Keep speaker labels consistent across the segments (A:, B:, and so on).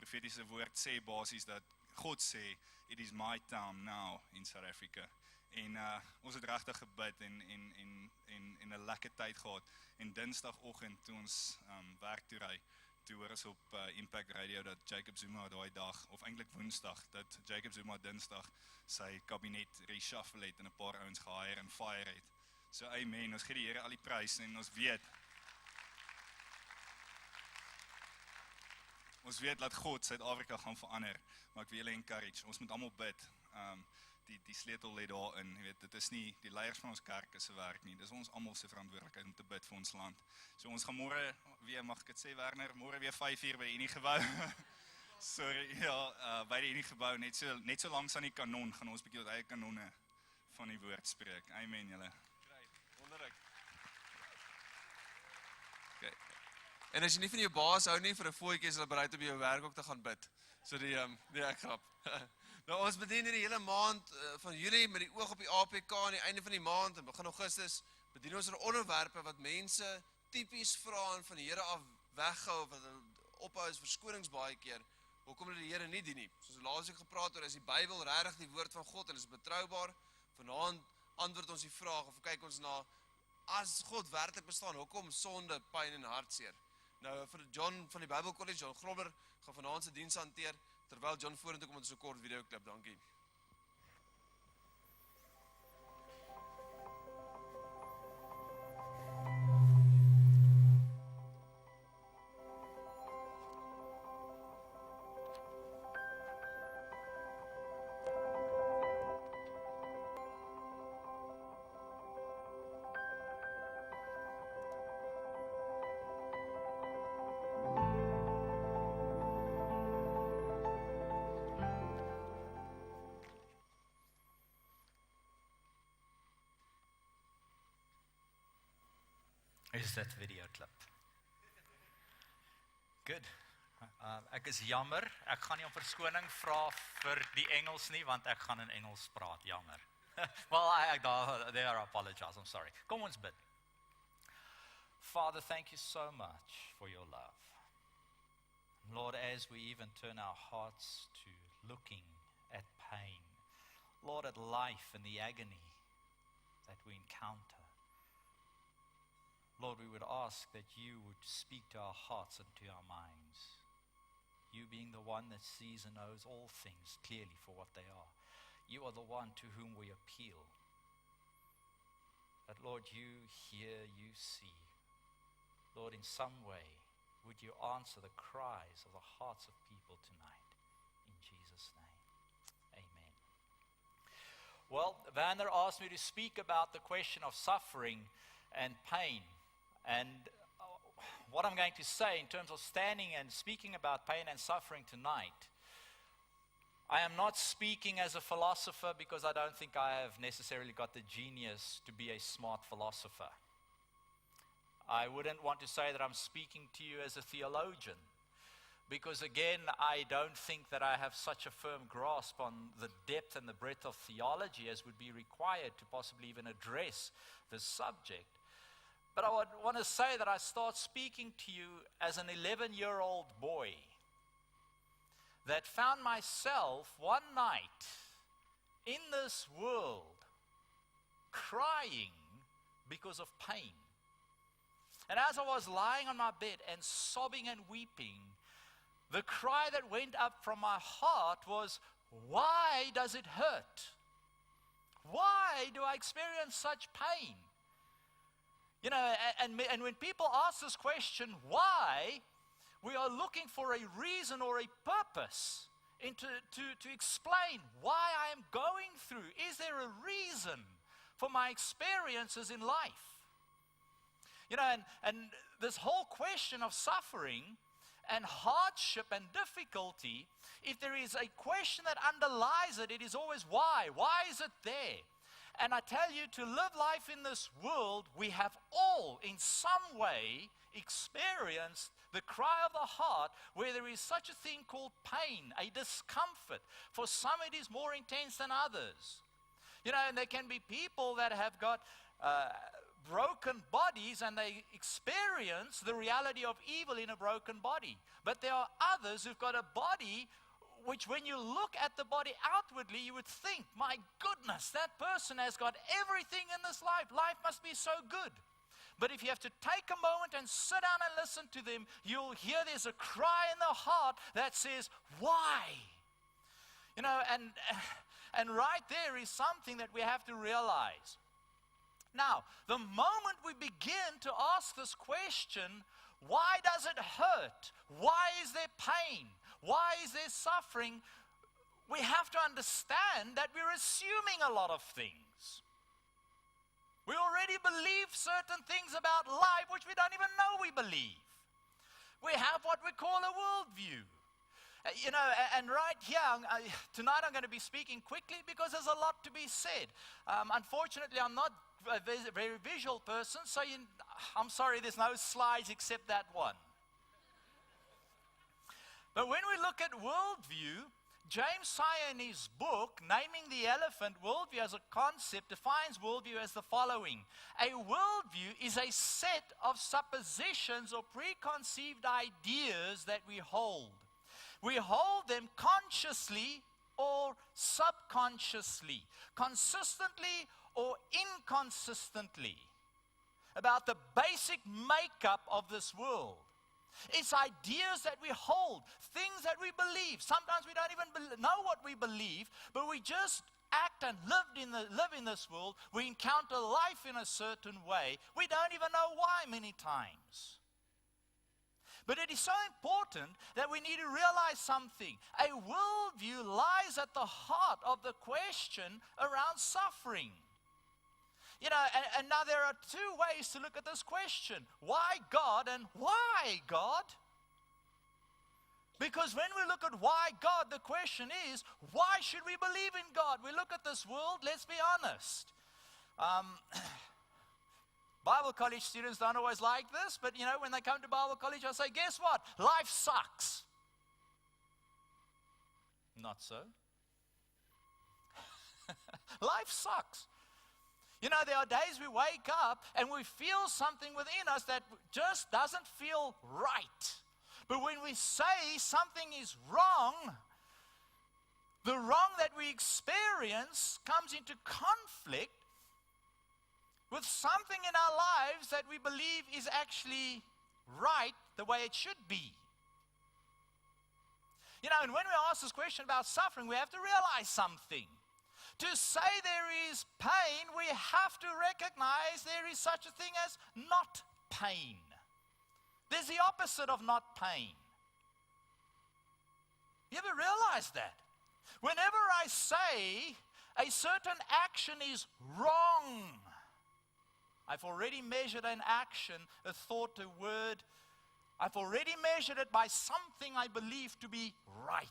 A: profetiese woord sê basies dat God sê, it is my time now in South Africa. En ons het regtig gebid en 'n lekker tyd gehad. En Dinsdagoggend toe ons werk toe ry, toe hoor ons op Impact Radio dat Jacob Zuma daai dag, of eintlik Woensdag, dat Jacob Zuma Dinsdag sy kabinet reshuffle het en 'n paar ouens gehire en fire het. So amen, ons gee die Here al die prys en ons weet dat God Suid-Afrika gaan verander, maar ek wil julle encourage, ons moet almal bid. Die sleutel lê daarin, jy weet, dit is nie die leiers van ons kerk se werk nie, dis ons almal se verantwoordelikheid om te bid vir ons land. So ons gaan môre weer, mag ek dit sê Werner, môre weer 5:00 by die Unie gebou. Sorry, ja, by die Unie gebou, net so langs aan die kanon, gaan ons 'n bietjie wat eie kanonne van die woord spreek. Amen julle.
B: Great, wonderlik. Okay. En as jy nie van jou baas hou nie vir 'n voetjie, is hulle bereid om by jou werk ook te gaan bid. So ek grap. Nou ons bedien hierdie hele maand van Julie met die oog op die APK aan die einde van die maand en begin Augustus bedien ons onderwerpe wat mense tipies vra en van die Here af weghou, wat ophou is verskonings baie keer. Hoekom hulle die Here nie dien nie? Soos laas ek gepraat oor, is die Bybel regtig die woord van God en is betroubaar? Vanaand antwoord ons die vraag of kyk ons na, as God werklik bestaan, hoekom sonde, pyn en hartseer? Nou vir John van die Bible College, John Grobler, gaan vanaand se diens hanteer, terwyl John vorentoe kom met so 'n kort videoklip. Dankie.
C: Is that video clip? Good. Ek is jammer, ek gaan nie om verskoning vra vir die Engels nie, want ek gaan in Engels praat, jammer. Well, there I apologize, I'm sorry. Kom ons bid. Father, thank you so much for your love. Lord, as we even turn our hearts to looking at pain, Lord, at life and the agony that we encounter, Lord, we would ask that you would speak to our hearts and to our minds. You being the one that sees and knows all things clearly for what they are. You are the one to whom we appeal. That, Lord, you hear, you see. Lord, in some way, would you answer the cries of the hearts of people tonight? In Jesus' name, amen. Well, Werner asked me to speak about the question of suffering and pain. And what I'm going to say in terms of standing and speaking about pain and suffering tonight, I am not speaking as a philosopher because I don't think I have necessarily got the genius to be a smart philosopher. I wouldn't want to say that I'm speaking to you as a theologian because, again, I don't think that I have such a firm grasp on the depth and the breadth of theology as would be required to possibly even address this subject. But I would want to say that I start speaking to you as an 11-year-old boy that found myself one night in this world crying because of pain. And as I was lying on my bed and sobbing and weeping, the cry that went up from my heart was, why does it hurt? Why do I experience such pain? You know, and when people ask this question, why, we are looking for a reason or a purpose to explain why I am going through. Is there a reason for my experiences in life? You know, and this whole question of suffering and hardship and difficulty, if there is a question that underlies it, it is always why. Why is it there? And I tell you, to live life in this world, we have all in some way experienced the cry of the heart where there is such a thing called pain, a discomfort. For some it is more intense than others. You know, and there can be people that have got broken bodies and they experience the reality of evil in a broken body. But there are others who've got a body which, when you look at the body outwardly, you would think, my goodness, that person has got everything in this life. Life must be so good. But if you have to take a moment and sit down and listen to them, you'll hear there's a cry in the heart that says, why? You know, and right there is something that we have to realize. Now, the moment we begin to ask this question, why does it hurt? Why is there pain? Why is there suffering? We have to understand that we're assuming a lot of things. We already believe certain things about life which we don't even know we believe. We have what we call a worldview. You know, and right here, tonight I'm going to be speaking quickly because there's a lot to be said. Unfortunately, I'm not a very visual person, so I'm sorry there's no slides except that one. But when we look at worldview, James Sire in his book, Naming the Elephant, Worldview as a Concept, defines worldview as the following. A worldview is a set of suppositions or preconceived ideas that we hold. We hold them consciously or subconsciously, consistently or inconsistently, about the basic makeup of this world. It's ideas that we hold, things that we believe. Sometimes we don't even know what we believe, but we just act and live in this world. We encounter life in a certain way. We don't even know why many times. But it is so important that we need to realize something. A worldview lies at the heart of the question around suffering. You know, and now there are two ways to look at this question. Why God and why God? Because when we look at why God, the question is, why should we believe in God? We look at this world, let's be honest. Bible college students don't always like this, but you know, when they come to Bible college, I say, guess what? Life sucks. Not so. Life sucks. You know, there are days we wake up and we feel something within us that just doesn't feel right. But when we say something is wrong, the wrong that we experience comes into conflict with something in our lives that we believe is actually right the way it should be. You know, and when we ask this question about suffering, we have to realize something. To say there is pain, we have to recognize there is such a thing as not pain. There's the opposite of not pain. You ever realize that? Whenever I say a certain action is wrong, I've already measured an action, a thought, a word. I've already measured it by something I believe to be right.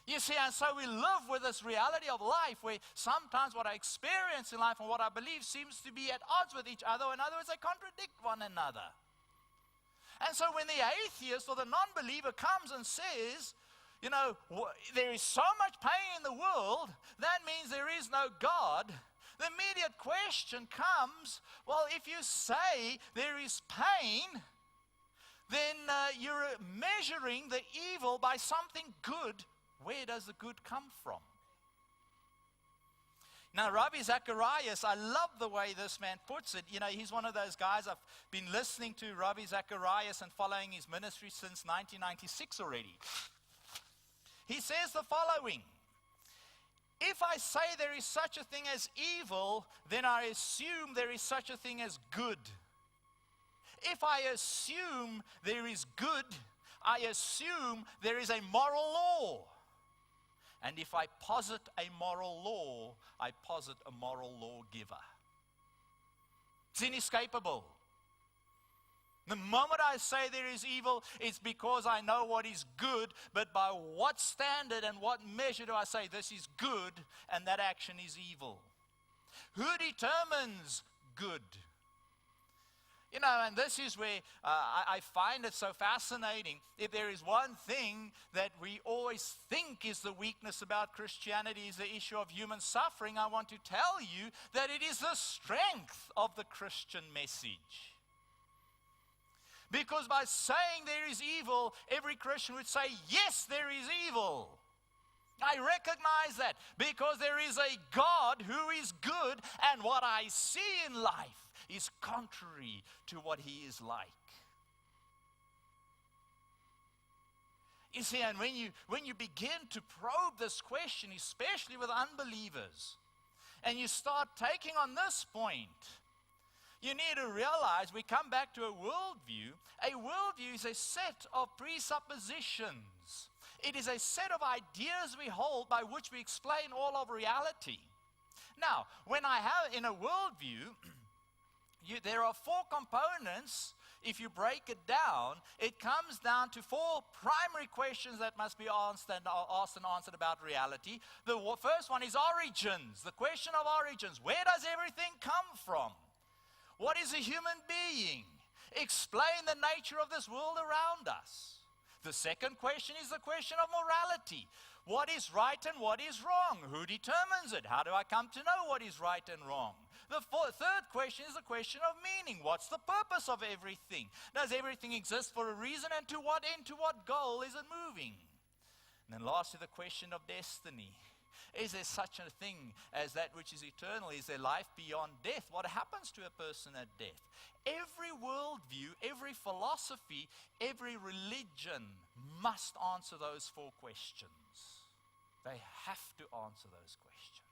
C: You see, and so we live with this reality of life where sometimes what I experience in life and what I believe seems to be at odds with each other. In other words, they contradict one another. And so when the atheist or the non-believer comes and says, you know, there is so much pain in the world, that means there is no God. The immediate question comes, well, if you say there is pain, then you're measuring the evil by something good. Where does the good come from? Now, Ravi Zacharias, I love the way this man puts it. You know, he's one of those guys, I've been listening to Ravi Zacharias and following his ministry since 1996 already. He says the following: if I say there is such a thing as evil, then I assume there is such a thing as good. If I assume there is good, I assume there is a moral law. And if I posit a moral law, I posit a moral lawgiver. It's inescapable. The moment I say there is evil, it's because I know what is good, but by what standard and what measure do I say this is good and that action is evil? Who determines good? You know, and this is where I find it so fascinating. If there is one thing that we always think is the weakness about Christianity is the issue of human suffering, I want to tell you that it is the strength of the Christian message. Because by saying there is evil, every Christian would say, yes, there is evil. I recognize that because there is a God who is good, and what I see in life is contrary to what he is like. You see, and when you begin to probe this question, especially with unbelievers, and you start taking on this point, you need to realize we come back to a worldview. A worldview is a set of presuppositions. It is a set of ideas we hold by which we explain all of reality. Now, when I have in a worldview, there are four components. If you break it down, it comes down to four primary questions that must be asked and answered about reality. The first one is origins, the question of origins. Where does everything come from? What is a human being? Explain the nature of this world around us. The second question is the question of morality. What is right and what is wrong? Who determines it? How do I come to know what is right and wrong? The third question is the question of meaning. What's the purpose of everything? Does everything exist for a reason, and to what end, to what goal is it moving? And then lastly, the question of destiny. Is there such a thing as that which is eternal? Is there life beyond death? What happens to a person at death? Every worldview, every philosophy, every religion must answer those four questions. They have to answer those questions.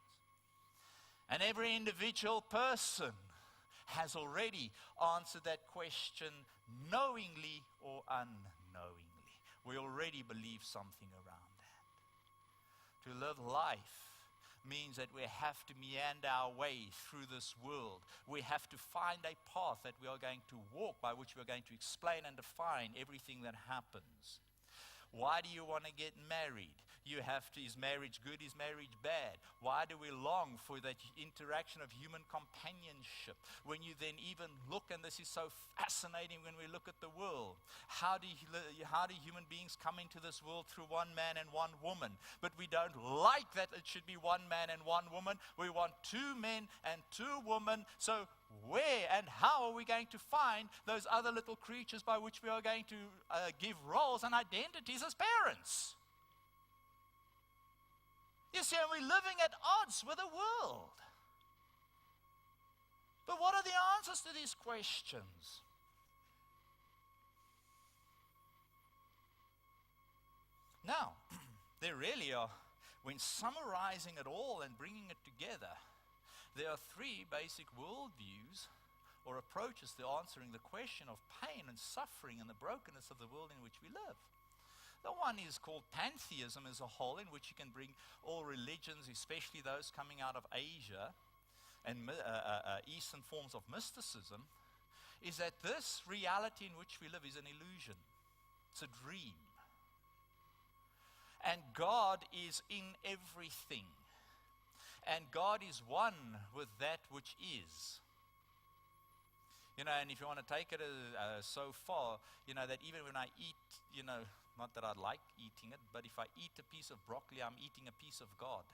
C: And every individual person has already answered that question knowingly or unknowingly. We already believe something around that. To live life means that we have to meander our way through this world. We have to find a path that we are going to walk, by which we are going to explain and define everything that happens. Why do you want to get married? You have to, is marriage good, is marriage bad? Why do we long for that interaction of human companionship? When you then even look, and this is so fascinating when we look at the world, how do human beings come into this world through one man and one woman? But we don't like that it should be one man and one woman. We want two men and two women. So where and how are we going to find those other little creatures by which we are going to give roles and identities as parents? You see, we're living at odds with the world. But what are the answers to these questions? Now, there really are, when summarizing it all and bringing it together, there are three basic worldviews or approaches to answering the question of pain and suffering and the brokenness of the world in which we live. The one is called pantheism as a whole, in which you can bring all religions, especially those coming out of Asia and Eastern forms of mysticism, is that this reality in which we live is an illusion. It's a dream. And God is in everything. And God is one with that which is. You know, and if you want to take it so far, you know, that even when I eat, you know, not that I like eating it, but if I eat a piece of broccoli, I'm eating a piece of God.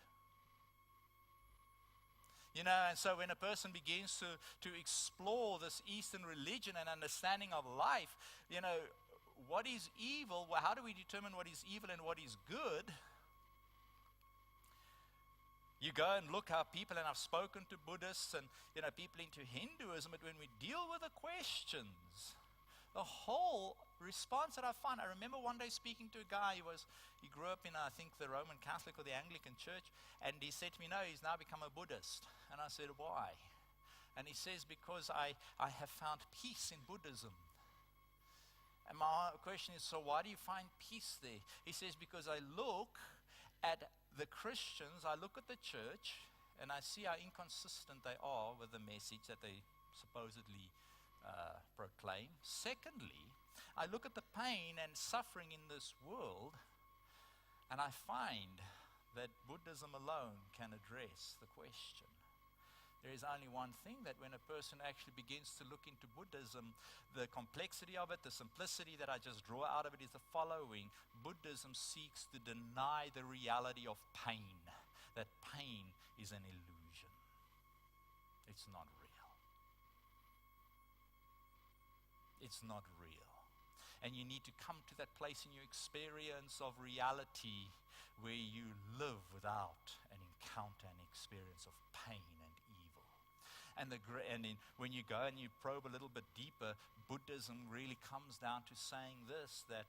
C: You know, and so when a person begins to explore this Eastern religion and understanding of life, you know, what is evil? Well, how do we determine what is evil and what is good? You go and look how people, and I've spoken to Buddhists and, you know, people into Hinduism, but when we deal with the questions, the whole response that I find, I remember one day speaking to a guy, he grew up in, I think, the Roman Catholic or the Anglican church, and he said to me, no, he's now become a Buddhist. And I said, why? And he says, because I have found peace in Buddhism. And my question is, so why do you find peace there? He says, because I look at the Christians, I look at the church, and I see how inconsistent they are with the message that they supposedly proclaim. Secondly, I look at the pain and suffering in this world, and I find that Buddhism alone can address the question. There is only one thing, that when a person actually begins to look into Buddhism, the complexity of it, the simplicity that I just draw out of it is the following. Buddhism seeks to deny the reality of pain, that pain is an illusion. It's not real. It's not real. And you need to come to that place in your experience of reality where you live without an encounter and experience of pain and evil. And when you go and you probe a little bit deeper, Buddhism really comes down to saying this, that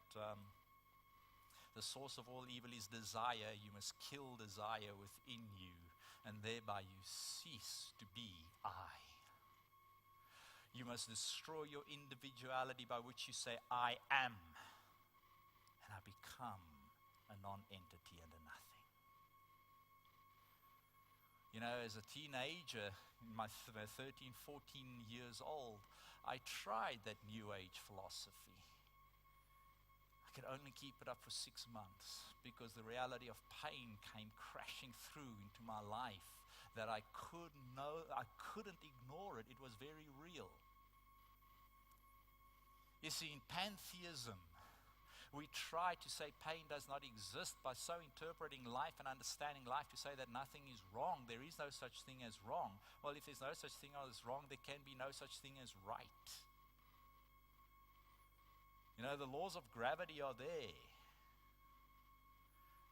C: the source of all evil is desire. You must kill desire within you, and thereby you cease to be I. You must destroy your individuality by which you say, I am, and I become a non-entity and a nothing. You know, as a teenager, in my 13, 14 years old, I tried that New Age philosophy. I could only keep it up for 6 months because the reality of pain came crashing through into my life that I couldn't ignore it. It was very real. You see, in pantheism, we try to say pain does not exist by so interpreting life and understanding life to say that nothing is wrong. There is no such thing as wrong. Well, if there's no such thing as wrong, there can be no such thing as right. You know, the laws of gravity are there.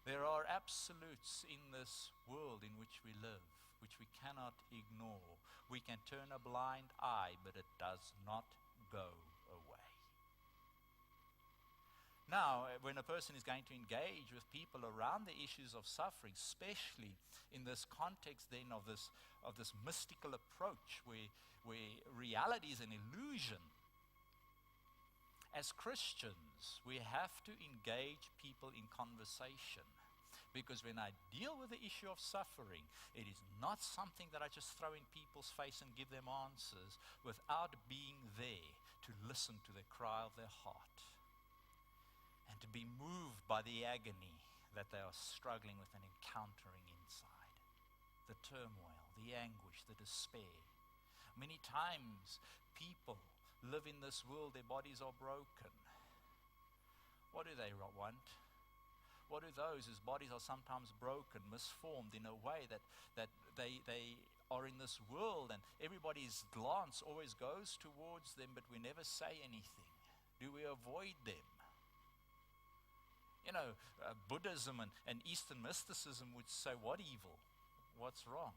C: There are absolutes in this world in which we live, which we cannot ignore. We can turn a blind eye, but it does not go away. Now, when a person is going to engage with people around the issues of suffering, especially in this context then of this mystical approach where reality is an illusion, as Christians, we have to engage people in conversation. Because when I deal with the issue of suffering, it is not something that I just throw in people's face and give them answers without being there to listen to the cry of their heart. And to be moved by the agony that they are struggling with and encountering inside. The turmoil, the anguish, the despair. Many times people live in this world, their bodies are broken. What do they want? What do those whose bodies are sometimes broken, misformed in a way that they are in this world and everybody's glance always goes towards them, but we never say anything? Do we avoid them? You know, Buddhism and Eastern mysticism would say, what evil? What's wrong?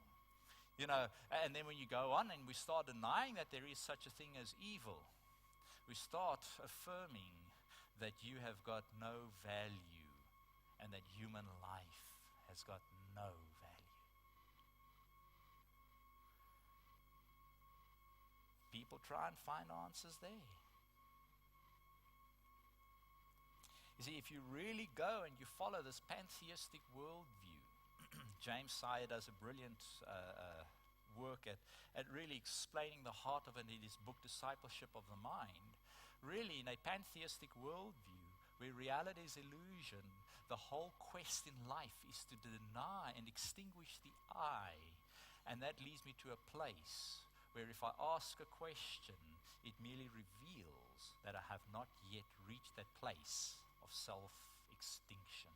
C: You know, and then when you go on and we start denying that there is such a thing as evil, we start affirming that you have got no value and that human life has got no value. People try and find answers there. You see, if you really go and you follow this pantheistic worldview, James Sire does a brilliant work at really explaining the heart of it in his book, Discipleship of the Mind. Really, in a pantheistic worldview, where reality is illusion, the whole quest in life is to deny and extinguish the I. And that leads me to a place where if I ask a question, it merely reveals that I have not yet reached that place of self-extinction.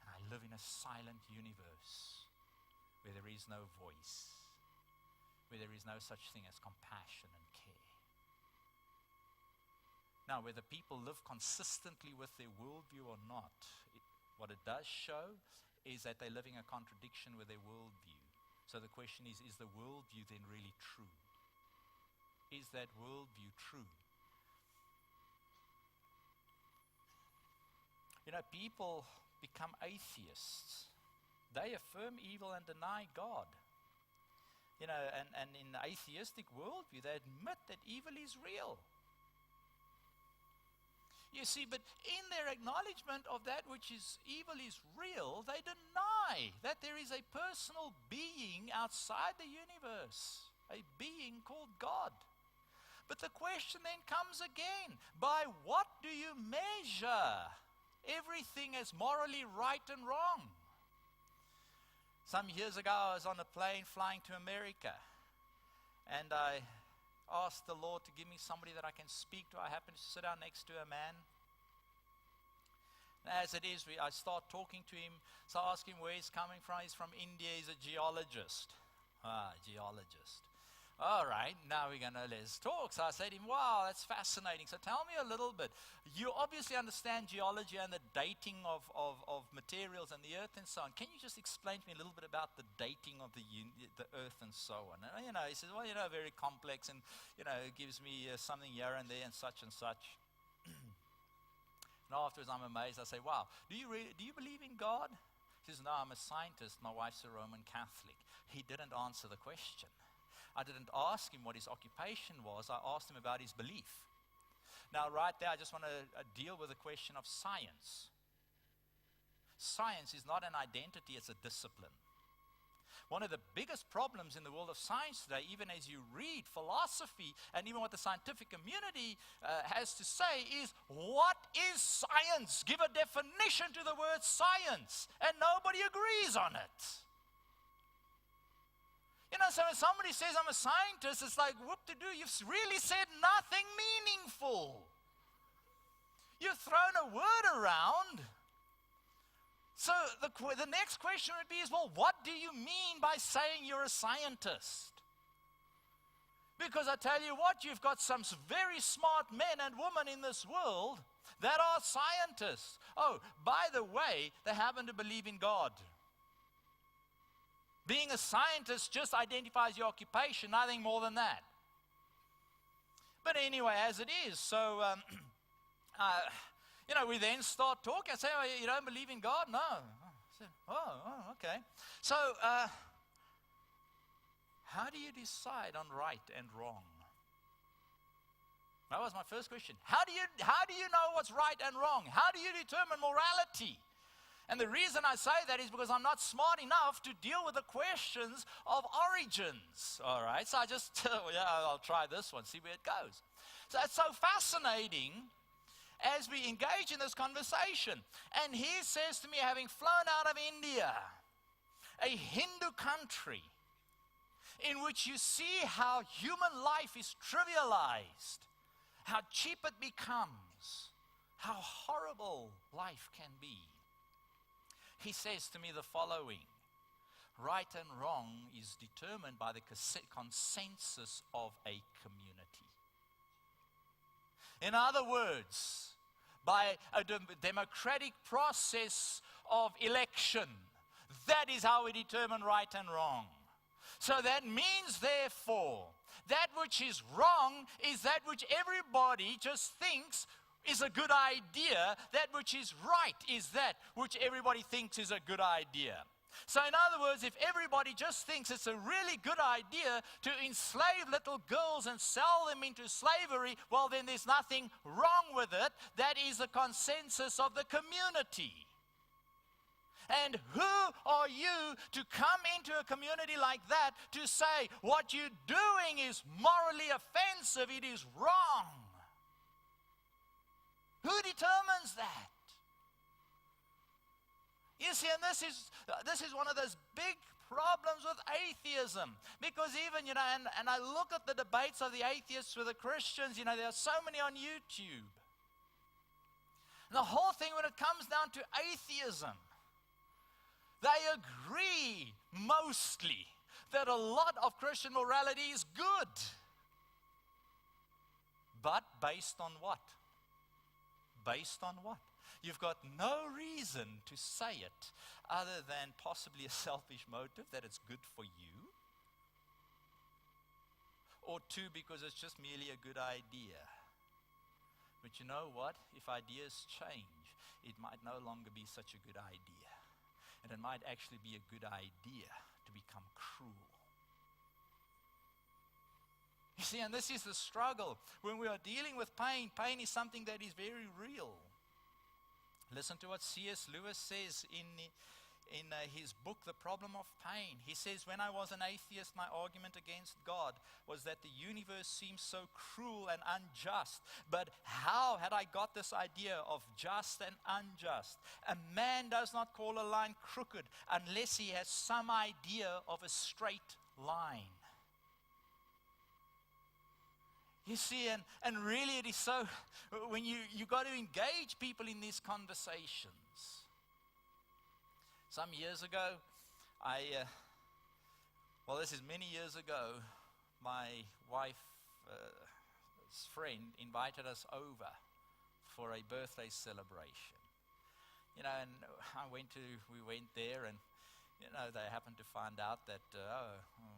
C: And I live in a silent universe where there is no voice, where there is no such thing as compassion and care. Now, whether people live consistently with their worldview or not, what it does show is that they're living a contradiction with their worldview. So the question is the worldview then really true? Is that worldview true? You know, people become atheists. They affirm evil and deny God. You know, and in the atheistic worldview, they admit that evil is real. You see, but in their acknowledgement of that which is evil is real, they deny that there is a personal being outside the universe, a being called God. But the question then comes again, by what do you measure everything as morally right and wrong? Some years ago, I was on a plane flying to America, and I asked the Lord to give me somebody that I can speak to. I happened to sit down next to a man. As it is, I start talking to him, so I ask him where he's coming from. He's from India, he's a geologist. Geologist. All right, now let's talk. So I said to him, wow, that's fascinating. So tell me a little bit. You obviously understand geology and the dating of materials and the earth and so on. Can you just explain to me a little bit about the dating of the earth and so on? And, he says, well, very complex, and, it gives me something here and there and such and such. And afterwards, I'm amazed. I say, wow, do you believe in God? He says, no, I'm a scientist. My wife's a Roman Catholic. He didn't answer the question. I didn't ask him what his occupation was. I asked him about his belief. Now, right there, I just want to deal with the question of science. Science is not an identity, it's a discipline. One of the biggest problems in the world of science today, even as you read philosophy and even what the scientific community has to say, is what is science? Give a definition to the word science, and nobody agrees on it. So when somebody says I'm a scientist, it's like, whoop-de-doo, you've really said nothing meaningful. You've thrown a word around. So the next question would be, well, what do you mean by saying you're a scientist? Because I tell you what, you've got some very smart men and women in this world that are scientists. Oh, by the way, they happen to believe in God. Being a scientist just identifies your occupation, nothing more than that. But anyway, as it is, so, we then start talking. I say, oh, you don't believe in God? No. I said, oh, okay. So, how do you decide on right and wrong? That was my first question. How do you know what's right and wrong? How do you determine morality? And the reason I say that is because I'm not smart enough to deal with the questions of origins. All right, so I just, I'll try this one, see where it goes. So it's so fascinating as we engage in this conversation. And he says to me, having flown out of India, a Hindu country, in which you see how human life is trivialized, how cheap it becomes, how horrible life can be. He says to me the following: right and wrong is determined by the consensus of a community. In other words, by a democratic process of election. That is how we determine right and wrong. So that means, therefore, that which is wrong is that which everybody just thinks is a good idea. That which is right is that which everybody thinks is a good idea. So in other words, if everybody just thinks it's a really good idea to enslave little girls and sell them into slavery, well, then there's nothing wrong with it. That is the consensus of the community. And who are you to come into a community like that to say what you're doing is morally offensive, it is wrong? Who determines that? You see, and this is one of those big problems with atheism. Because even, and I look at the debates of the atheists with the Christians, there are so many on YouTube. And the whole thing, when it comes down to atheism, they agree mostly that a lot of Christian morality is good. But based on what? Based on what? You've got no reason to say it other than possibly a selfish motive that it's good for you. Or two, because it's just merely a good idea. But you know what? If ideas change, it might no longer be such a good idea. And it might actually be a good idea to become cruel. You see, and this is the struggle. When we are dealing with pain, pain is something that is very real. Listen to what C.S. Lewis says in his book, The Problem of Pain. He says, when I was an atheist, my argument against God was that the universe seems so cruel and unjust. But how had I got this idea of just and unjust? A man does not call a line crooked unless he has some idea of a straight line. You see, and really it is so, when you got to engage people in these conversations. Some years ago, this is many years ago, my wife's friend invited us over for a birthday celebration. You know, and we went there, and you know, they happened to find out that,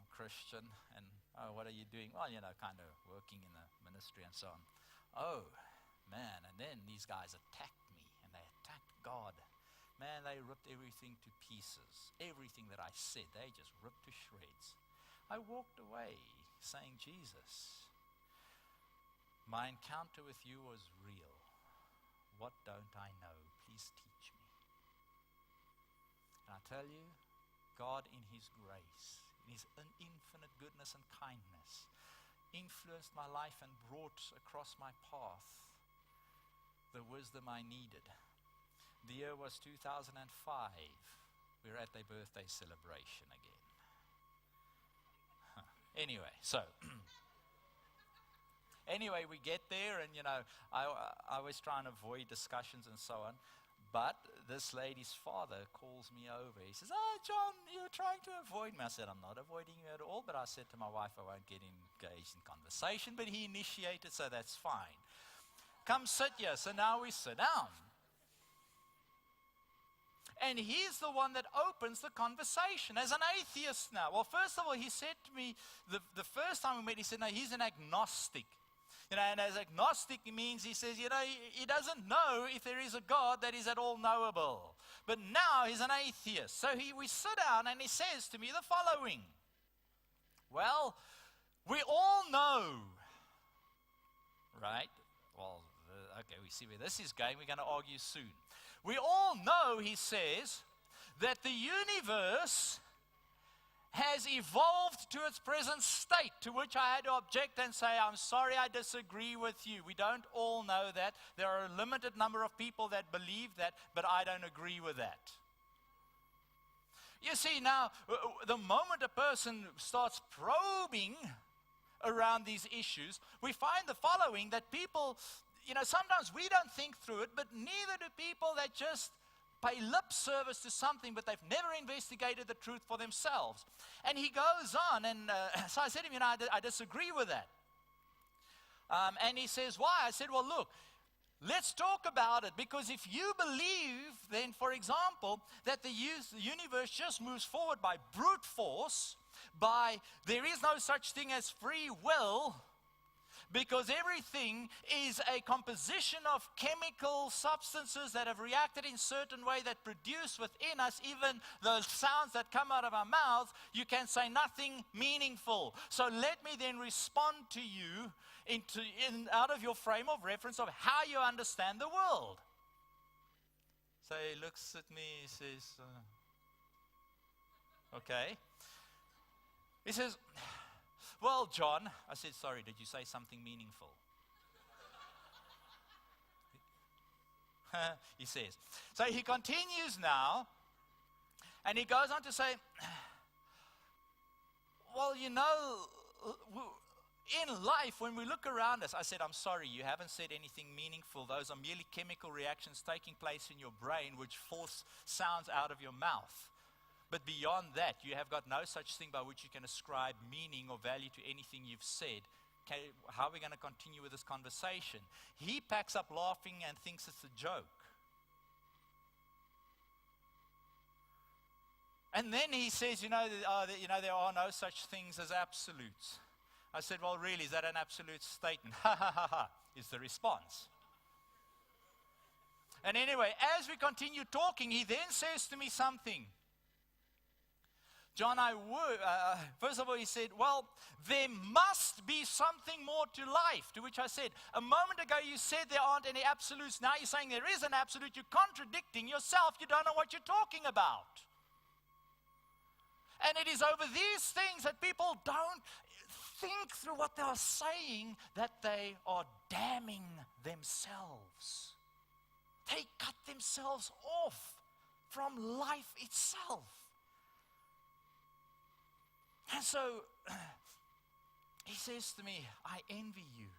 C: Christian, and what are you doing? Well, you know, kind of working in the ministry and so on. Oh, man, and then these guys attacked me, and they attacked God. Man, they ripped everything to pieces. Everything that I said, they just ripped to shreds. I walked away saying, Jesus, my encounter with you was real. What don't I know? Please teach me. And I tell you, God in his grace, in his infinite goodness and kindness, influenced my life and brought across my path the wisdom I needed. The year was 2005. We were at their birthday celebration again. Anyway, we get there, and you know, I was trying to avoid discussions and so on. But this lady's father calls me over. He says, "Oh, John, you're trying to avoid me." I said, "I'm not avoiding you at all." But I said to my wife, I won't get engaged in conversation. But he initiated, so that's fine. Come sit here. So now we sit down. And he's the one that opens the conversation as an atheist now. Well, first of all, he said to me, the first time we met, he said, no, he's an agnostic. You know, and as agnostic means, he says, you know, he doesn't know if there is a God that is at all knowable. But now he's an atheist. So we sit down and he says to me the following. Well, we all know, right? Well, okay, we see where this is going. We're going to argue soon. We all know, he says, that the universe has evolved to its present state, to which I had to object and say, I'm sorry, I disagree with you. We don't all know that. There are a limited number of people that believe that, but I don't agree with that. You see, now, the moment a person starts probing around these issues, we find the following, that people, you know, sometimes we don't think through it, but neither do people that just pay lip service to something, but they've never investigated the truth for themselves. And he goes on, and so I said to him, you know, I disagree with that. And he says, why? I said, well, look, let's talk about it, because if you believe, then, for example, that the universe just moves forward by brute force, by there is no such thing as free will, because everything is a composition of chemical substances that have reacted in a certain way that produce within us even the sounds that come out of our mouths, you can say nothing meaningful. So let me then respond to you out of your frame of reference of how you understand the world. So he looks at me, he says, okay. He says, well, John, I said, sorry, did you say something meaningful? He says. So he continues now, and he goes on to say, well, you know, in life, when we look around us, I said, I'm sorry, you haven't said anything meaningful. Those are merely chemical reactions taking place in your brain which force sounds out of your mouth. But beyond that, you have got no such thing by which you can ascribe meaning or value to anything you've said. Okay, how are we going to continue with this conversation? He packs up laughing and thinks it's a joke. And then he says, there are no such things as absolutes. I said, well, really, is that an absolute statement? Ha, ha, ha, ha, is the response. And anyway, as we continue talking, he then says to me something. John, first of all, he said, well, there must be something more to life. To which I said, a moment ago you said there aren't any absolutes. Now you're saying there is an absolute. You're contradicting yourself. You don't know what you're talking about. And it is over these things that people don't think through what they are saying, that they are damning themselves. They cut themselves off from life itself. And so he says to me, I envy you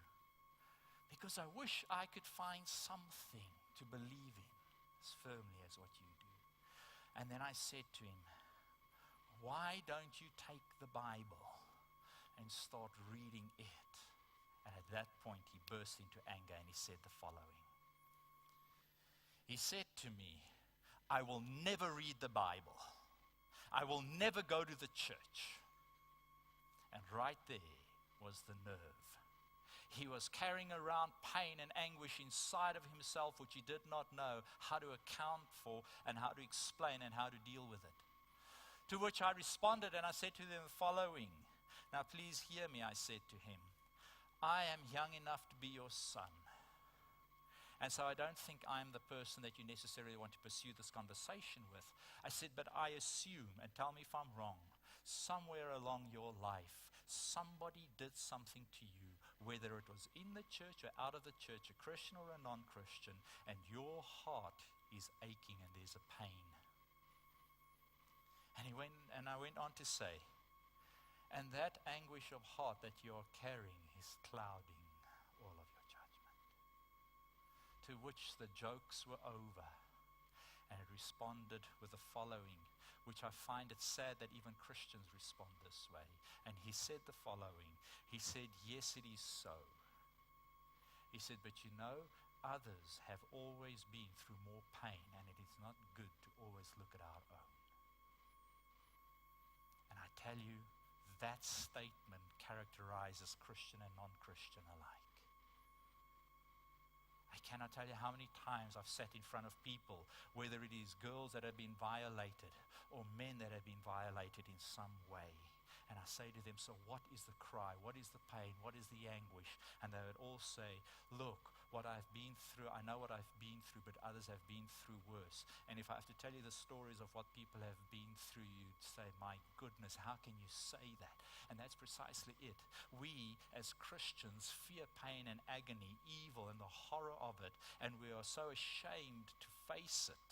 C: because I wish I could find something to believe in as firmly as what you do. And then I said to him, why don't you take the Bible and start reading it? And at that point he burst into anger and he said the following. He said to me, I will never read the Bible. I will never go to the church. And right there was the nerve. He was carrying around pain and anguish inside of himself, which he did not know how to account for and how to explain and how to deal with it. To which I responded and I said to them the following. Now please hear me, I said to him. I am young enough to be your son. And so I don't think I'm the person that you necessarily want to pursue this conversation with. I said, but I assume, and tell me if I'm wrong, somewhere along your life, somebody did something to you, whether it was in the church or out of the church, a Christian or a non-Christian, and your heart is aching and there's a pain. And I went on to say, and that anguish of heart that you are carrying is clouding all of your judgment. To which the jokes were over, and it responded with the following, which I find it sad that even Christians respond this way. And he said the following. He said, yes, it is so. He said, but you know, others have always been through more pain, and it is not good to always look at our own. And I tell you, that statement characterizes Christian and non-Christian alike. I cannot tell you how many times I've sat in front of people, whether it is girls that have been violated or men that have been violated in some way. And I say to them, so what is the cry? What is the pain? What is the anguish? And they would all say, look, what I've been through, I know what I've been through, but others have been through worse. And if I have to tell you the stories of what people have been through, you'd say, my goodness, how can you say that? And that's precisely it. We, as Christians, fear pain and agony, evil and the horror of it, and we are so ashamed to face it.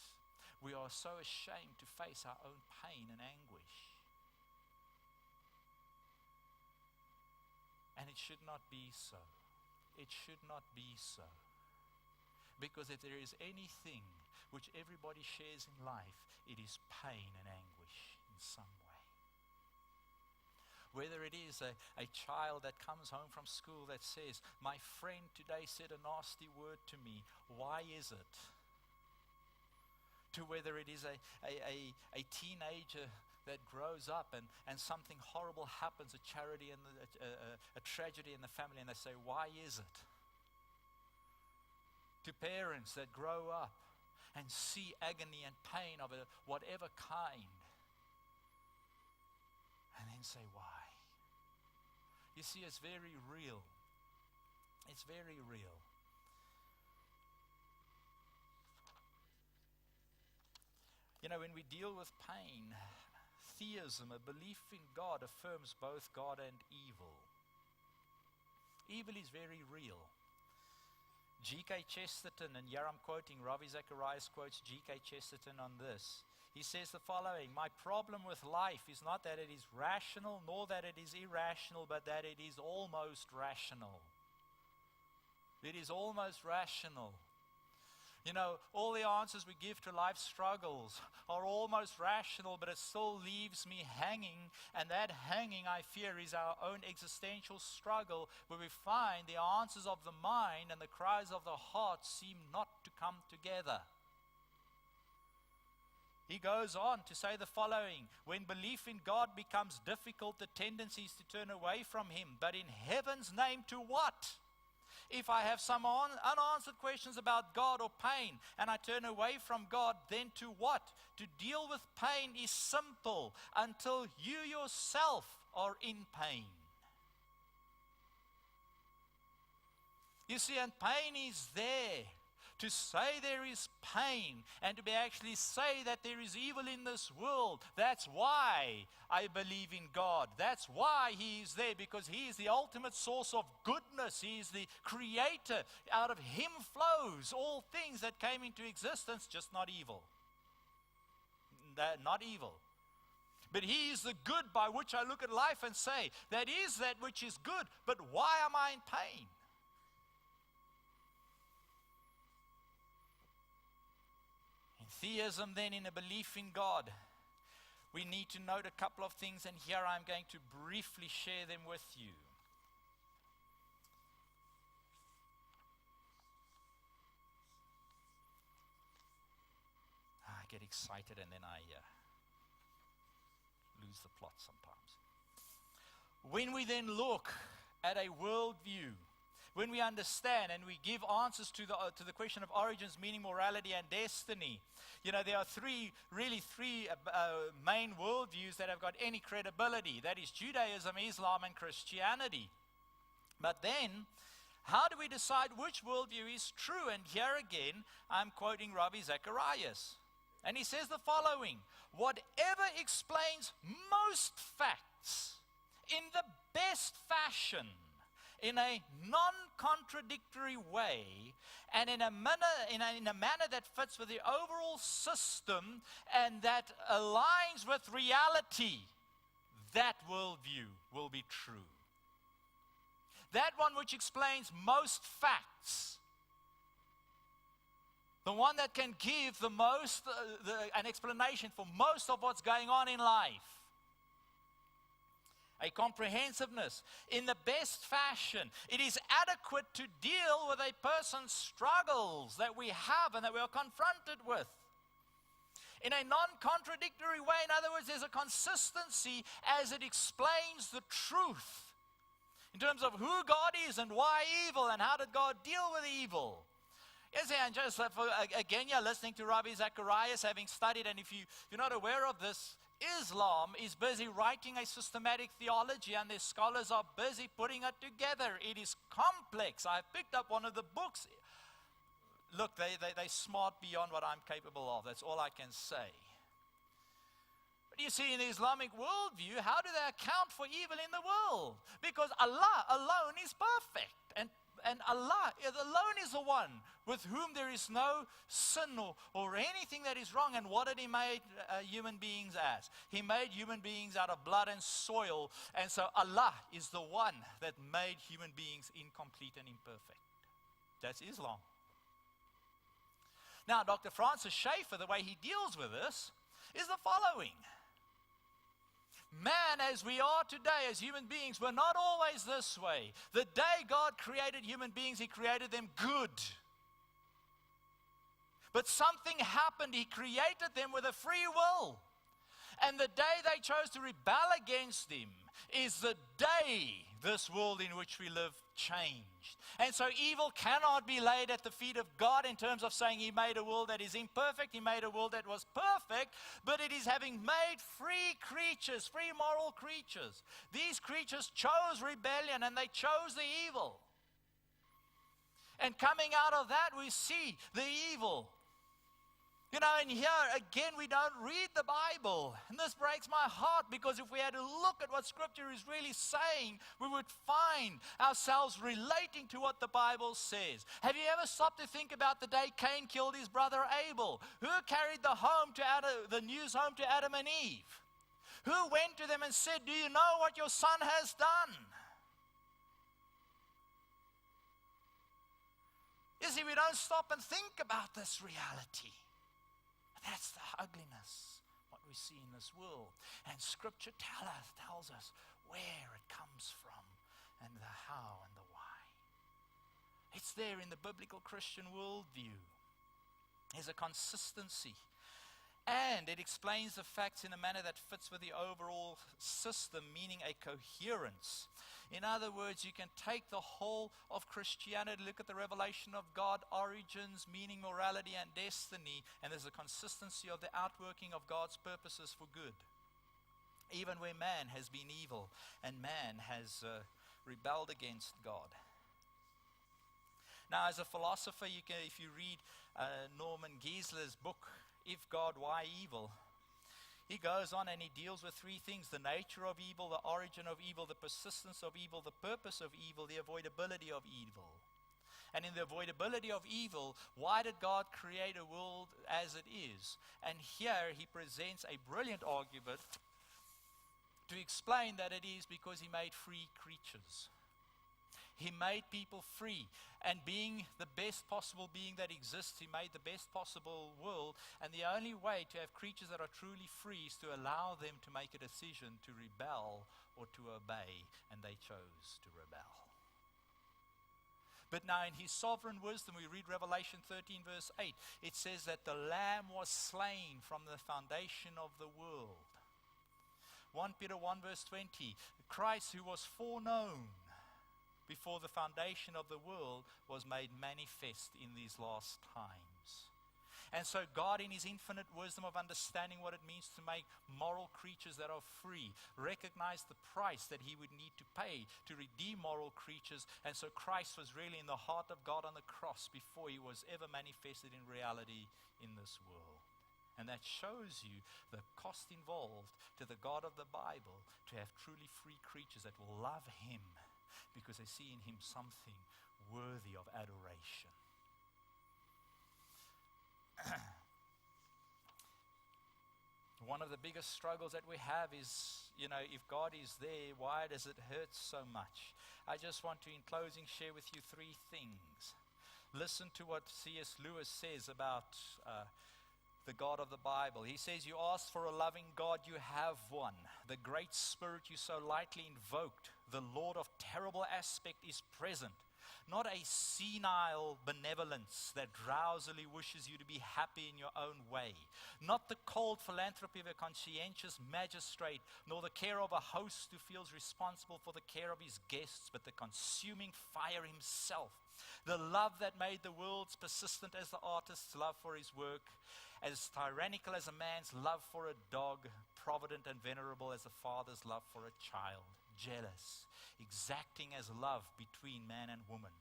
C: We are so ashamed to face our own pain and anguish. And it should not be so. It should not be so. Because if there is anything which everybody shares in life, it is pain and anguish in some way. Whether it is a child that comes home from school that says, my friend today said a nasty word to me, why is it? To whether it is a teenager that grows up and something horrible happens, a tragedy in the family, and they say, why is it? To parents that grow up and see agony and pain of whatever kind, and then say, why? You see, it's very real. It's very real. You know, when we deal with pain, theism, a belief in God, affirms both God and evil. Evil is very real. G.K. Chesterton, and here I'm quoting, Ravi Zacharias quotes G.K. Chesterton on this. He says the following, my problem with life is not that it is rational, nor that it is irrational, but that it is almost rational. It is almost rational. You know, all the answers we give to life's struggles are almost rational, but it still leaves me hanging. And that hanging, I fear, is our own existential struggle, where we find the answers of the mind and the cries of the heart seem not to come together. He goes on to say the following, when belief in God becomes difficult, the tendency is to turn away from Him. But in heaven's name, to what? If I have some unanswered questions about God or pain, and I turn away from God, then to what? To deal with pain is simple until you yourself are in pain. You see, and pain is there to say there is pain, and to be actually say that there is evil in this world. That's why I believe in God. That's why He is there, because He is the ultimate source of goodness. He is the creator. Out of Him flows all things that came into existence, just not evil. Not evil. But He is the good by which I look at life and say, that is that which is good, but why am I in pain? In theism, then, in a belief in God, we need to note a couple of things, and here I'm going to briefly share them with you. I get excited and then I lose the plot sometimes. When we then look at a worldview, when we understand and we give answers to the question of origins, meaning, morality, and destiny, there are three main worldviews that have got any credibility. That is Judaism, Islam, and Christianity. But then, how do we decide which worldview is true? And here again, I'm quoting Rabbi Zacharias. And he says the following: whatever explains most facts in the best fashion, in a non-contradictory way, and in a manner that fits with the overall system and that aligns with reality, that worldview will be true. That one which explains most facts, the one that can give the most, an explanation for most of what's going on in life. A comprehensiveness in the best fashion. It is adequate to deal with a person's struggles that we have and that we are confronted with. In a non-contradictory way, in other words, there's a consistency as it explains the truth in terms of who God is and why evil and how did God deal with evil. Yes, and just again, you're listening to Rabbi Zacharias, having studied, and if you're not aware of this, Islam is busy writing a systematic theology, and their scholars are busy putting it together. It is complex. I picked up one of the books. Look, they're smart beyond what I'm capable of. That's all I can say. But you see, in the Islamic worldview, how do they account for evil in the world? Because Allah alone is perfect. And Allah alone is the one with whom there is no sin or anything that is wrong. And what did He make human beings as? He made human beings out of blood and soil. And so Allah is the one that made human beings incomplete and imperfect. That's Islam. Now, Dr. Francis Schaeffer, the way he deals with this is the following. Man, as we are today, as human beings, we're not always this way. The day God created human beings, He created them good. But something happened. He created them with a free will. And the day they chose to rebel against Him is the day this world in which we live changed. And so evil cannot be laid at the feet of God in terms of saying He made a world that is imperfect, He made a world that was perfect, but it is having made free creatures, free moral creatures. These creatures chose rebellion and they chose the evil. And coming out of that we see the evil. And here again we don't read the Bible. And this breaks my heart, because if we had to look at what Scripture is really saying, we would find ourselves relating to what the Bible says. Have you ever stopped to think about the day Cain killed his brother Abel? Who carried the news home to Adam and Eve? Who went to them and said, "Do you know what your son has done?" You see, we don't stop and think about this reality. That's the ugliness, what we see in this world. And Scripture tells us where it comes from and the how and the why. It's there in the biblical Christian worldview. There's a consistency. And it explains the facts in a manner that fits with the overall system, meaning a coherence. In other words, you can take the whole of Christianity, look at the revelation of God, origins, meaning, morality, and destiny, and there's a consistency of the outworking of God's purposes for good. Even where man has been evil and man has rebelled against God. Now, as a philosopher, if you read Norman Geisler's book, If God, Why Evil? He goes on and he deals with three things: the nature of evil, the origin of evil, the persistence of evil, the purpose of evil, the avoidability of evil. And in the avoidability of evil, why did God create a world as it is? And here he presents a brilliant argument to explain that it is because he made free creatures. He made people free, and being the best possible being that exists, he made the best possible world, and the only way to have creatures that are truly free is to allow them to make a decision to rebel or to obey, and they chose to rebel. But now in his sovereign wisdom, we read Revelation 13 verse 8, it says that the Lamb was slain from the foundation of the world. 1 Peter 1 verse 20, Christ, who was foreknown before the foundation of the world, was made manifest in these last times. And so God, in his infinite wisdom of understanding what it means to make moral creatures that are free, recognized the price that he would need to pay to redeem moral creatures. And so Christ was really in the heart of God on the cross before he was ever manifested in reality in this world. And that shows you the cost involved to the God of the Bible to have truly free creatures that will love him, because they see in him something worthy of adoration. One of the biggest struggles that we have is, if God is there, why does it hurt so much? I just want to, in closing, share with you three things. Listen to what C.S. Lewis says about the God of the Bible. He says, you ask for a loving God, you have one. The great spirit you so lightly invoked, the Lord of terrible aspect, is present. Not a senile benevolence that drowsily wishes you to be happy in your own way. Not the cold philanthropy of a conscientious magistrate, nor the care of a host who feels responsible for the care of his guests, but the consuming fire himself. The love that made the world persistent as the artist's love for his work, as tyrannical as a man's love for a dog, provident and venerable as a father's love for a child, jealous, exacting as love between man and woman.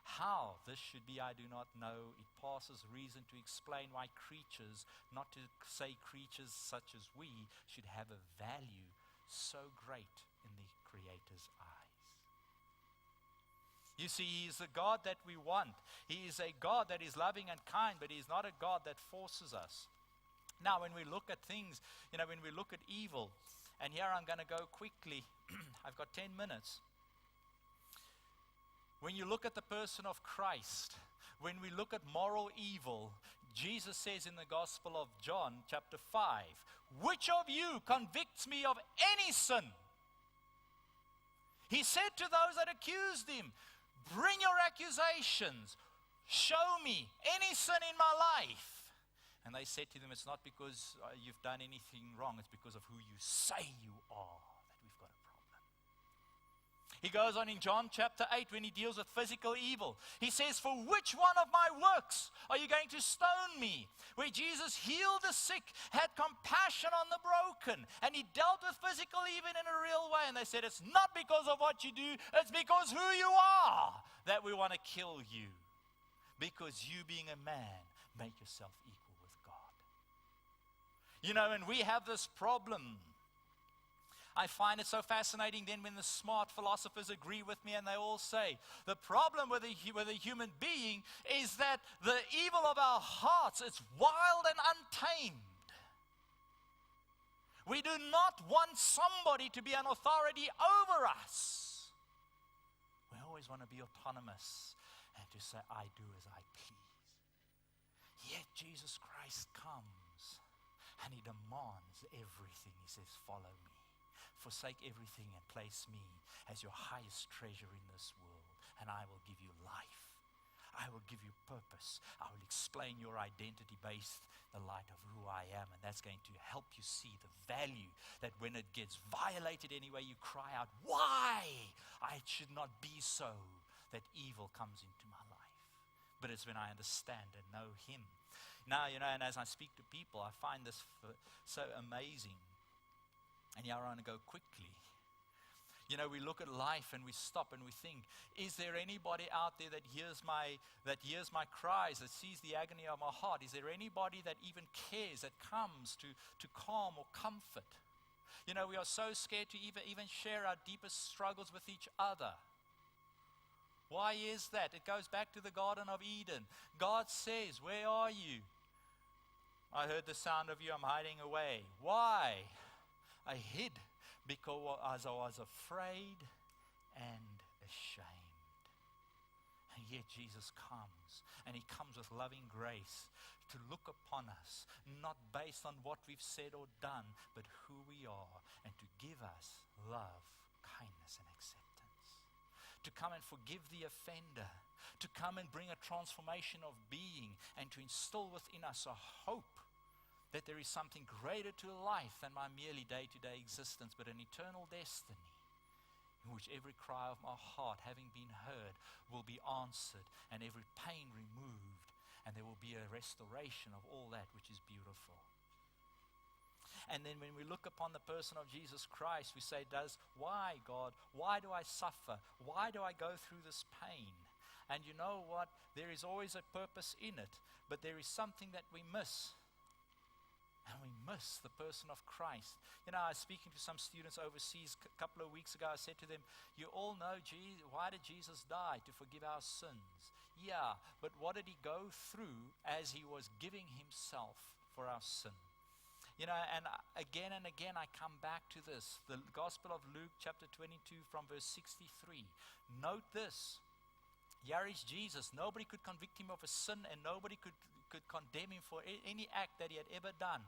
C: How this should be, I do not know. It passes reason to explain why creatures, not to say creatures such as we, should have a value so great in the Creator's eyes. You see, he is the God that we want. He is a God that is loving and kind, but he is not a God that forces us. Now, when we look at things, when we look at evil, and here I'm going to go quickly. I've got 10 minutes. When you look at the person of Christ, when we look at moral evil, Jesus says in the Gospel of John, chapter 5, which of you convicts me of any sin? He said to those that accused him, bring your accusations. Show me any sin in my life. And they said to them, it's not because you've done anything wrong, it's because of who you say you are that we've got a problem. He goes on in John chapter 8 when he deals with physical evil. He says, for which one of my works are you going to stone me? Where Jesus healed the sick, had compassion on the broken, and he dealt with physical evil in a real way. And they said, it's not because of what you do, it's because who you are that we want to kill you. Because you being a man, make yourself equal. And we have this problem. I find it so fascinating then when the smart philosophers agree with me and they all say, the problem with a human being is that the evil of our hearts is wild and untamed. We do not want somebody to be an authority over us. We always want to be autonomous and to say, I do as I please. Yet Jesus Christ comes. And he demands everything. He says, follow me. Forsake everything and place me as your highest treasure in this world. And I will give you life. I will give you purpose. I will explain your identity based in the light of who I am. And that's going to help you see the value that when it gets violated anyway, you cry out, why? It should not be so that evil comes into my life. But it's when I understand and know him. Now, and as I speak to people, I find this so amazing. And here I want to go quickly. You know, we look at life and we stop and we think, is there anybody out there that hears my cries, that sees the agony of my heart? Is there anybody that even cares, that comes to calm or comfort? You know, we are so scared to even share our deepest struggles with each other. Why is that? It goes back to the Garden of Eden. God says, where are you? I heard the sound of you, I'm hiding away. Why? I hid because I was afraid and ashamed. And yet Jesus comes, and he comes with loving grace to look upon us, not based on what we've said or done, but who we are, and to give us love, kindness, and acceptance. To come and forgive the offender, to come and bring a transformation of being, and to instill within us a hope that there is something greater to life than my merely day-to-day existence, but an eternal destiny in which every cry of my heart, having been heard, will be answered, and every pain removed, and there will be a restoration of all that which is beautiful. And then when we look upon the person of Jesus Christ, we say, why, God? Why do I suffer? Why do I go through this pain? And you know what? There is always a purpose in it, but there is something that we miss. And we miss the person of Christ. You know, I was speaking to some students overseas a couple of weeks ago. I said to them, you all know why did Jesus die? To forgive our sins. Yeah, but what did he go through as he was giving himself for our sin? You know, and again I come back to this. The Gospel of Luke chapter 22 from verse 63. Note this. Here is Jesus. Nobody could convict him of a sin, and nobody could condemn him for any act that he had ever done.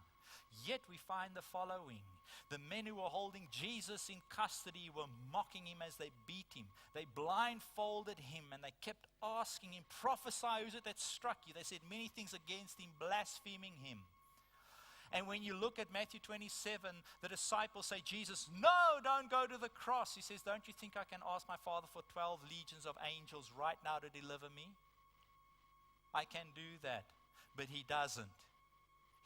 C: Yet we find the following. The men who were holding Jesus in custody were mocking him as they beat him. They blindfolded him and they kept asking him, prophesy, who is it that struck you? They said many things against him, blaspheming him. And when you look at Matthew 27, the disciples say, Jesus, no, don't go to the cross. He says, don't you think I can ask my Father for 12 legions of angels right now to deliver me? I can do that. But he doesn't.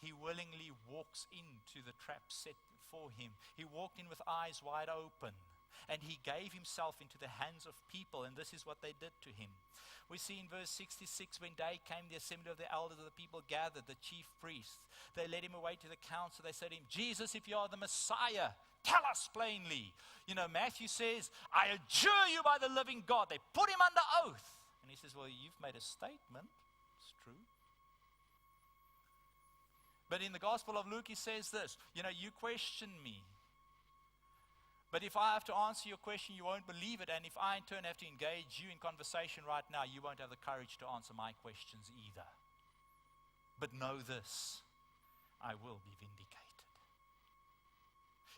C: He willingly walks into the trap set for him. He walked in with eyes wide open. And he gave himself into the hands of people. And this is what they did to him. We see in verse 66, when day came, the assembly of the elders of the people gathered, the chief priests. They led him away to the council. They said to him, Jesus, if you are the Messiah, tell us plainly. You know, Matthew says, I adjure you by the living God. They put him under oath. And he says, well, you've made a statement. It's true. But in the Gospel of Luke, he says this, you know, you question me. But if I have to answer your question, you won't believe it. And if I in turn have to engage you in conversation right now, you won't have the courage to answer my questions either. But know this, I will be vindicated.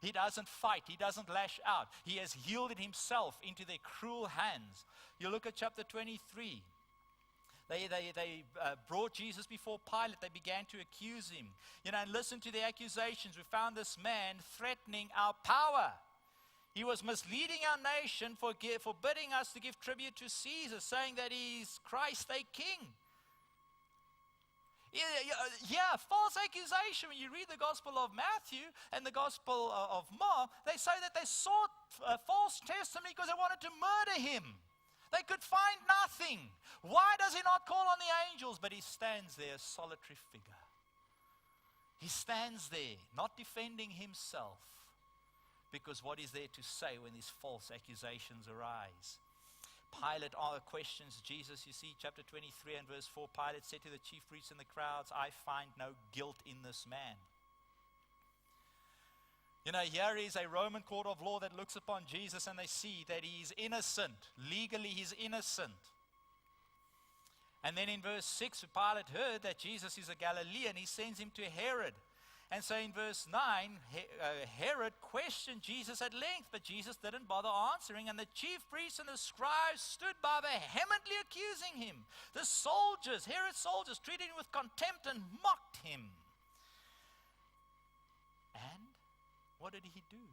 C: He doesn't fight. He doesn't lash out. He has yielded himself into their cruel hands. You look at chapter 23. They brought Jesus before Pilate. They began to accuse him. You know, and listen to the accusations. We found this man threatening our power. He was misleading our nation, forbidding us to give tribute to Caesar, saying that he's Christ, a king. Yeah, false accusation. When you read the Gospel of Matthew and the Gospel of Mark, they say that they sought false testimony because they wanted to murder him. They could find nothing. Why does he not call on the angels? But he stands there, a solitary figure. He stands there, not defending himself. Because what is there to say when these false accusations arise? Pilate questions Jesus. You see, chapter 23 and verse 4, Pilate said to the chief priests and the crowds, I find no guilt in this man. You know, here is a Roman court of law that looks upon Jesus and they see that he is innocent. Legally, he's innocent. And then in verse 6, Pilate heard that Jesus is a Galilean. He sends him to Herod. And so in verse 9, Herod questioned Jesus at length, but Jesus didn't bother answering. And the chief priests and the scribes stood by vehemently accusing him. The soldiers, Herod's soldiers, treated him with contempt and mocked him. And what did he do?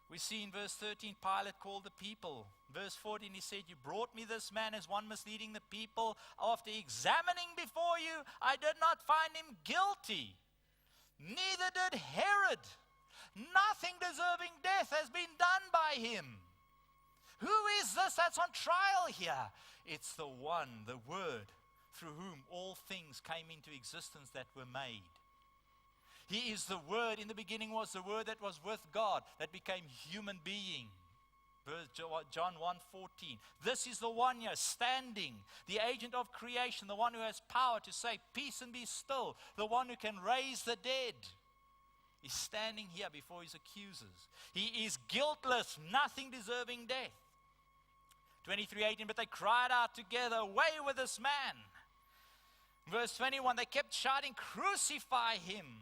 C: We see in verse 13, Pilate called the people. Verse 14, he said, you brought me this man as one misleading the people. After examining before you, I did not find him guilty. Neither did Herod. Nothing deserving death has been done by him. Who is this that's on trial here? It's the one, the Word, through whom all things came into existence that were made. He is the Word. In the beginning was the Word that was with God, that became human being. John 1:14. This is the one here standing, the agent of creation, the one who has power to say, peace and be still, the one who can raise the dead. He's standing here before his accusers. He is guiltless, nothing deserving death. 23:18, but they cried out together, away with this man. Verse 21, they kept shouting, crucify him.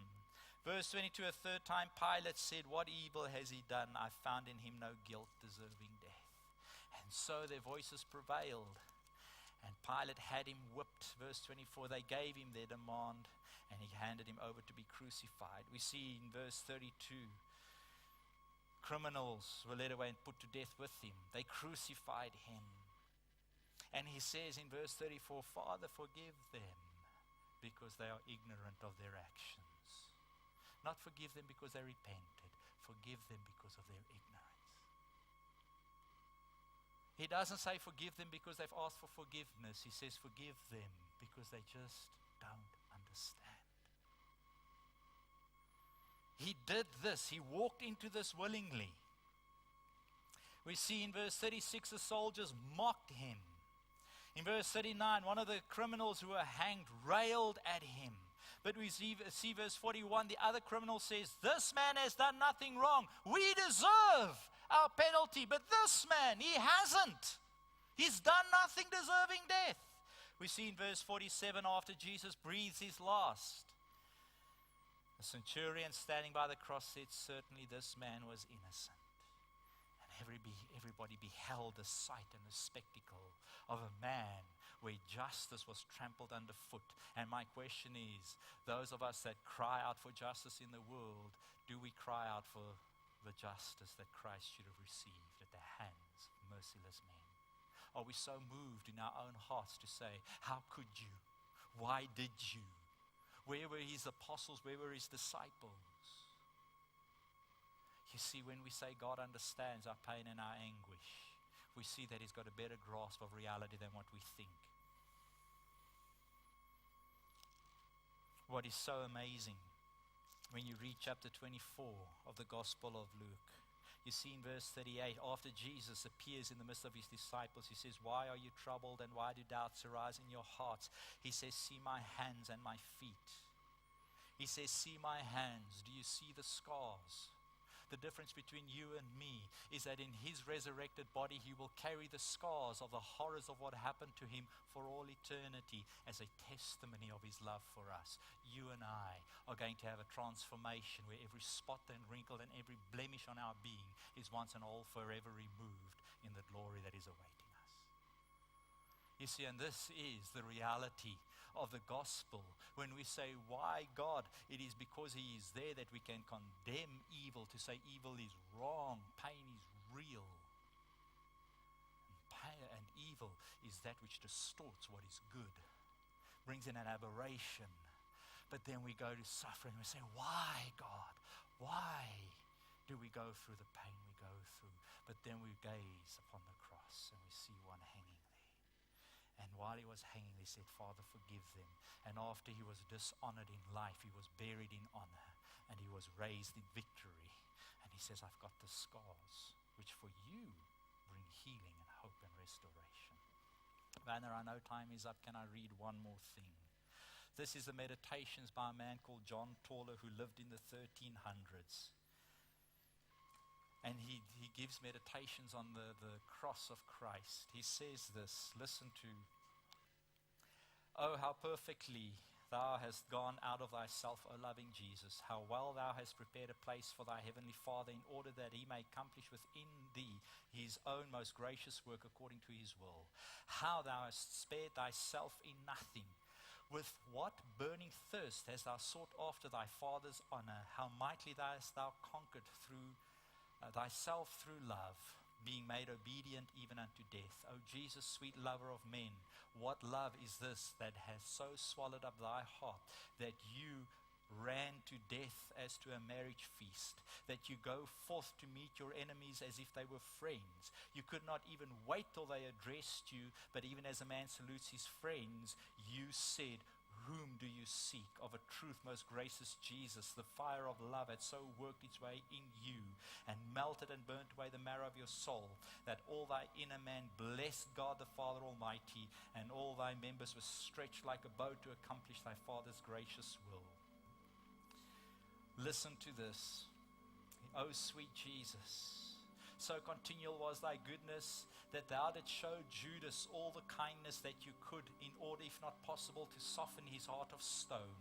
C: Verse 22, a third time Pilate said, what evil has he done? I found in him no guilt deserving death. And so their voices prevailed. And Pilate had him whipped. Verse 24, they gave him their demand, and he handed him over to be crucified. We see in verse 32, criminals were led away and put to death with him. They crucified him. And he says in verse 34, Father, forgive them, because they are ignorant of their actions. Not forgive them because they repented. Forgive them because of their ignorance. He doesn't say forgive them because they've asked for forgiveness. He says forgive them because they just don't understand. He did this. He walked into this willingly. We see in verse 36 the soldiers mocked him. In verse 39, one of the criminals who were hanged railed at him. But we see verse 41, the other criminal says, this man has done nothing wrong. We deserve our penalty, but this man, he hasn't. He's done nothing deserving death. We see in verse 47, after Jesus breathes his last, the centurion standing by the cross said, certainly this man was innocent. And everybody beheld the sight and the spectacle of a man where justice was trampled underfoot. And my question is, those of us that cry out for justice in the world, do we cry out for the justice that Christ should have received at the hands of merciless men? Are we so moved in our own hearts to say, how could you? Why did you? Where were his apostles? Where were his disciples? You see, when we say God understands our pain and our anguish, we see that he's got a better grasp of reality than what we think. What is so amazing, when you read chapter 24 of the Gospel of Luke, you see in verse 38, after Jesus appears in the midst of his disciples, he says, why are you troubled and why do doubts arise in your hearts? He says, see my hands and my feet. He says, see my hands. Do you see the scars? The difference between you and me is that in his resurrected body, he will carry the scars of the horrors of what happened to him for all eternity as a testimony of his love for us. You and I are going to have a transformation where every spot and wrinkle and every blemish on our being is once and all forever removed in the glory that is awaiting us. You see, and this is the reality of the gospel. When we say, why God? It is because he is there that we can condemn evil, to say evil is wrong, pain is real. And pain and evil is that which distorts what is good, brings in an aberration. But then we go to suffering. We say, why God? Why do we go through the pain we go through? But then we gaze upon the cross and we see one hanging there. And while he was hanging, he said, Father, forgive them. And after he was dishonored in life, he was buried in honor, and he was raised in victory. And he says, I've got the scars, which for you bring healing and hope and restoration. Vanner, I know time is up. Can I read one more thing? This is the Meditations by a man called John Tauler, who lived in the 1300s. And he gives meditations on the cross of Christ. He says this, listen to, oh, how perfectly thou hast gone out of thyself, O loving Jesus, how well thou hast prepared a place for thy heavenly Father in order that he may accomplish within thee his own most gracious work according to his will. How thou hast spared thyself in nothing. With what burning thirst hast thou sought after thy Father's honor. How mightily hast thou conquered through thyself through love, being made obedient even unto death. O Jesus, sweet lover of men, what love is this that has so swallowed up thy heart, that you ran to death as to a marriage feast, that you go forth to meet your enemies as if they were friends. You could not even wait till they addressed you, but even as a man salutes his friends, you said, whom do you seek? Of a truth, most gracious Jesus, the fire of love had so worked its way in you and melted and burnt away the marrow of your soul, that all thy inner man blessed God the Father Almighty, and all thy members were stretched like a bow to accomplish thy Father's gracious will. Listen to this. O sweet Jesus, so continual was thy goodness, that thou didst show Judas all the kindness that you could, in order, if not possible, to soften his heart of stone.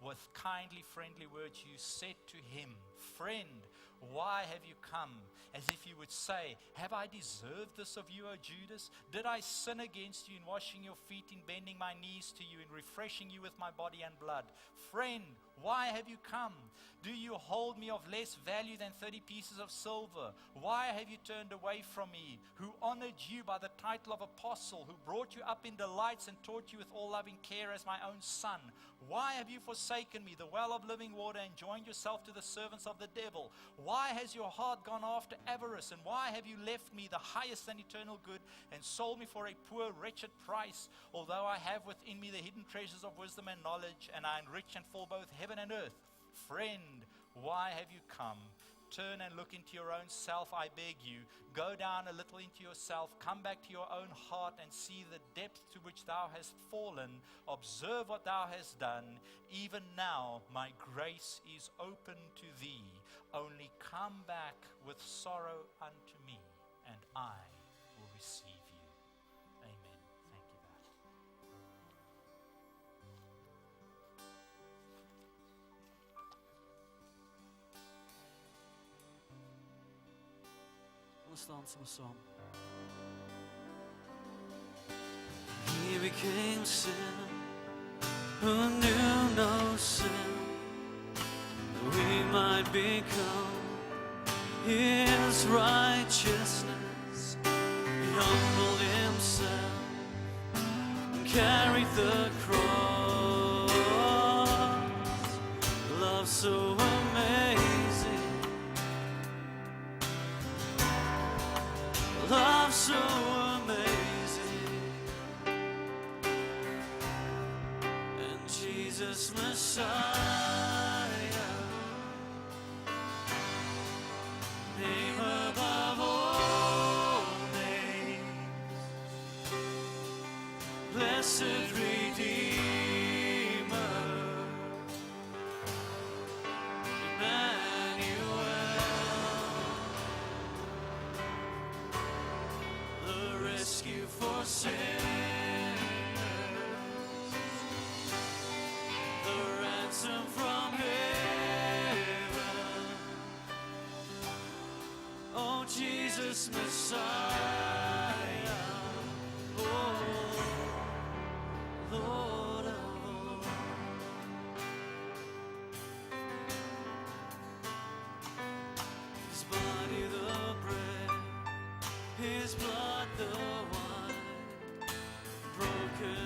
C: With kindly, friendly words you said to him, friend, why have you come? As if you would say, have I deserved this of you, O Judas? Did I sin against you in washing your feet, in bending my knees to you, in refreshing you with my body and blood? Friend, why have you come? Do you hold me of less value than 30 pieces of silver? Why have you turned away from me, who honored you by the title of apostle, who brought you up in delights and taught you with all loving care as my own son? Why have you forsaken me, the well of living water, and joined yourself to the servants of the devil? Why has your heart gone after avarice? And why have you left me the highest and eternal good, and sold me for a poor, wretched price? Although I have within me the hidden treasures of wisdom and knowledge, and I enrich and fill both heaven and earth. Friend, why have you come? Turn and look into your own self, I beg you. Go down a little into yourself. Come back to your own heart and see the depth to which thou hast fallen. Observe what thou hast done. Even now my grace is open to thee. Only come back with sorrow unto me, and I will receive you. Amen. Thank you, Dad.
D: Let's dance a song. He became sin who knew no sin, that we might become his righteousness. He humbled himself and carried the cross. Love so amazing, love so amazing, and Jesus Messiah, name above all names, blessed Redeemer, Emmanuel, the rescue for sinners, the ransom from heaven. Oh, Jesus Messiah, oh, Lord of all. His body the bread, his blood the wine, broken